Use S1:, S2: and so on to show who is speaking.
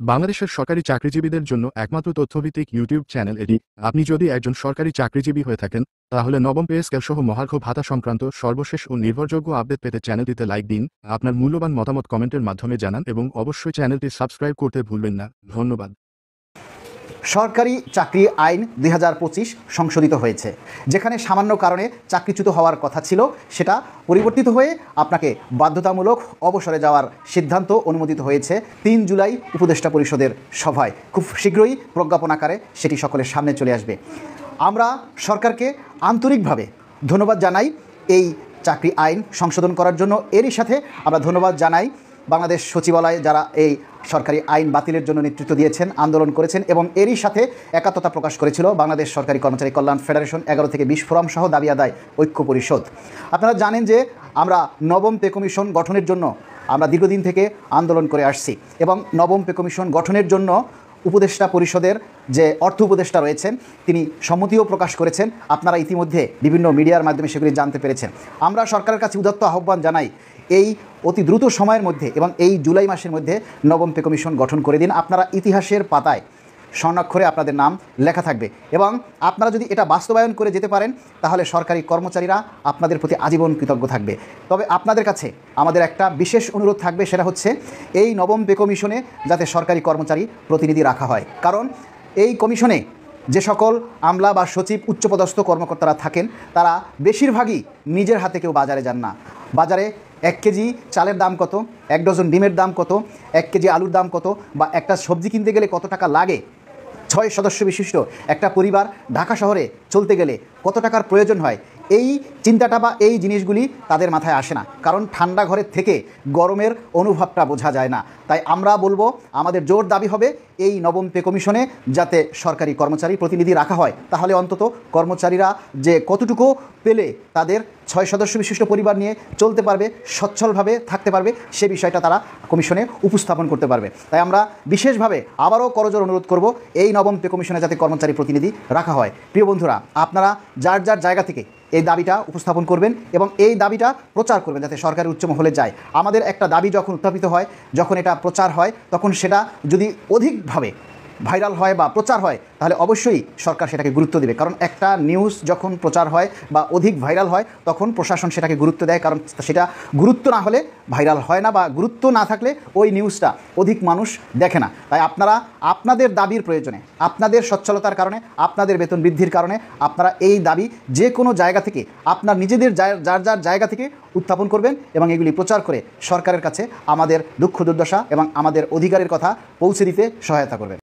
S1: বাংলাদেশের সরকারি চাকরিজীবীদের জন্য একমাত্র তথ্যভিত্তিক ইউটিউব চ্যানেল এটি। আপনি যদি একজন সরকারি চাকরিজীবী হয়ে থাকেন, তাহলে নবম পে স্কেল সহ মহার্ঘ ভাতা সংক্রান্ত সর্বশেষ ও নির্ভরযোগ্য আপডেট পেতে চ্যানেলটিতে লাইক দিন, আপনার মূল্যবান মতামত কমেন্টের মাধ্যমে জানান এবং অবশ্যই চ্যানেলটি সাবস্ক্রাইব করতে ভুলবেন না। ধন্যবাদ।
S2: সরকারি চাকরি আইন 2025 সংশোধিত হয়েছে, যেখানে সামান্য কারণে চাকরিচ্যুত হওয়ার কথা ছিল সেটা পরিবর্তিত হয়ে আপনাকে বাধ্যতামূলক অবসরে যাওয়ার সিদ্ধান্ত অনুমোদিত হয়েছে 3 জুলাই উপদেষ্টা পরিষদের সভায়। খুব শীঘ্রই প্রজ্ঞাপন আকারে সেটি সকলের সামনে চলে আসবে। আমরা সরকারকে আন্তরিকভাবে ধন্যবাদ জানাই এই চাকরি আইন সংশোধন করার জন্য। এরই সাথে আমরা ধন্যবাদ জানাই বাংলাদেশ সচিবালয়, যারা এই সরকারি আইন বাতিলের জন্য নেতৃত্ব দিয়েছেন, আন্দোলন করেছেন এবং এরই সাথে একাত্মতা প্রকাশ করেছিল বাংলাদেশ সরকারি কর্মচারী কল্যাণ ফেডারেশন, 11 থেকে 20 ফোরাম সহ দাবি আদায় ঐক্য পরিষদ। আপনারা জানেন যে আমরা নবম পে কমিশন গঠনের জন্য আমরা দীর্ঘদিন থেকে আন্দোলন করে আসছি এবং নবম পে কমিশন গঠনের জন্য উপদেষ্টা পরিষদের যে অর্থ উপদেষ্টা রয়েছেন তিনি সম্মতিও প্রকাশ করেছেন। আপনারা ইতিমধ্যে বিভিন্ন মিডিয়ার মাধ্যমে সেগুলি জানতে পেরেছেন। আমরা সরকারের কাছে উদাত্ত আহ্বান জানাই, এই অতি দ্রুত সময়ের মধ্যে এবং এই জুলাই মাসের মধ্যে নবম পে কমিশন গঠন করে দিন। আপনারা ইতিহাসের পাতায় স্বর্ণাক্ষরে আপনাদের নাম লেখা থাকবে এবং আপনারা যদি এটা বাস্তবায়ন করে যেতে পারেন তাহলে সরকারি কর্মচারীরা আপনাদের প্রতি আজীবন কৃতজ্ঞ থাকবে। তবে আপনাদের কাছে আমাদের একটা বিশেষ অনুরোধ থাকবে, সেটা হচ্ছে এই নবম পে কমিশনে যাতে সরকারি কর্মচারী প্রতিনিধি রাখা হয়। কারণ এই কমিশনে যে সকল আমলা বা সচিব উচ্চপদস্থ কর্মকর্তারা থাকেন তারা বেশিরভাগই নিজের হাতে কেউ বাজারে যান না। বাজারে 1 কেজি চালের দাম কত, 1 ডজন ডিমের দাম কত, 1 কেজি আলুর দাম কত, বা একটা সবজি কিনতে গেলে কত টাকা লাগে, 6 সদস্য বিশিষ্ট একটা পরিবার ঢাকা শহরে চলতে গেলে কত টাকার প্রয়োজন হয়, এই চিন্তাটা বা এই জিনিসগুলি তাদের মাথায় আসে না। কারণ ঠান্ডা ঘরের থেকে গরমের অনুভবটা বোঝা যায় না। তাই আমরা বলবো, আমাদের জোর দাবি হবে এই নবম পে কমিশনে যাতে সরকারি কর্মচারী প্রতিনিধি রাখা হয়, তাহলে অন্তত কর্মচারীরা যে কতটুকু পেলে তাদের 6 সদস্য বিশিষ্ট পরিবার নিয়ে চলতে পারবে, সচ্ছলভাবে থাকতে পারবে, সে বিষয়টা তারা কমিশনে উপস্থাপন করতে পারবে। তাই আমরা বিশেষভাবে আবারও করজোর অনুরোধ করব এই নবম পে কমিশনে যাতে কর্মচারী প্রতিনিধি রাখা হয়। প্রিয় বন্ধুরা, আপনারা যার যার জায়গা থেকে এই দাবিটা উপস্থাপন করবেন এবং এই দাবিটা প্রচার করবেন যাতে সরকারের উচ্চ মহলে যায়। আমাদের একটা দাবি যখন উত্থাপিত হয়, যখন এটা প্রচার হয়, তখন সেটা যদি অধিকভাবে ভাইরাল হয় বা প্রচার হয় তাহলে অবশ্যই সরকার সেটাকে গুরুত্ব দেবে। কারণ একটা নিউজ যখন প্রচার হয় বা অধিক ভাইরাল হয় তখন প্রশাসন সেটাকে গুরুত্ব দেয়, কারণ সেটা গুরুত্ব না হলে ভাইরাল হয় না, বা গুরুত্ব না থাকলে ওই নিউজটা অধিক মানুষ দেখে না। তাই আপনারা আপনাদের দাবির প্রয়োজনে, আপনাদের সচ্ছলতার কারণে, আপনাদের বেতন বৃদ্ধির কারণে আপনারা এই দাবি যে কোনো জায়গা থেকে, আপনার নিজেদের যার যার জায়গা থেকে উত্থাপন করবেন এবং এগুলি প্রচার করে সরকারের কাছে আমাদের দুঃখ দুর্দশা এবং আমাদের অধিকারের কথা পৌঁছে দিতে সহায়তা করবেন।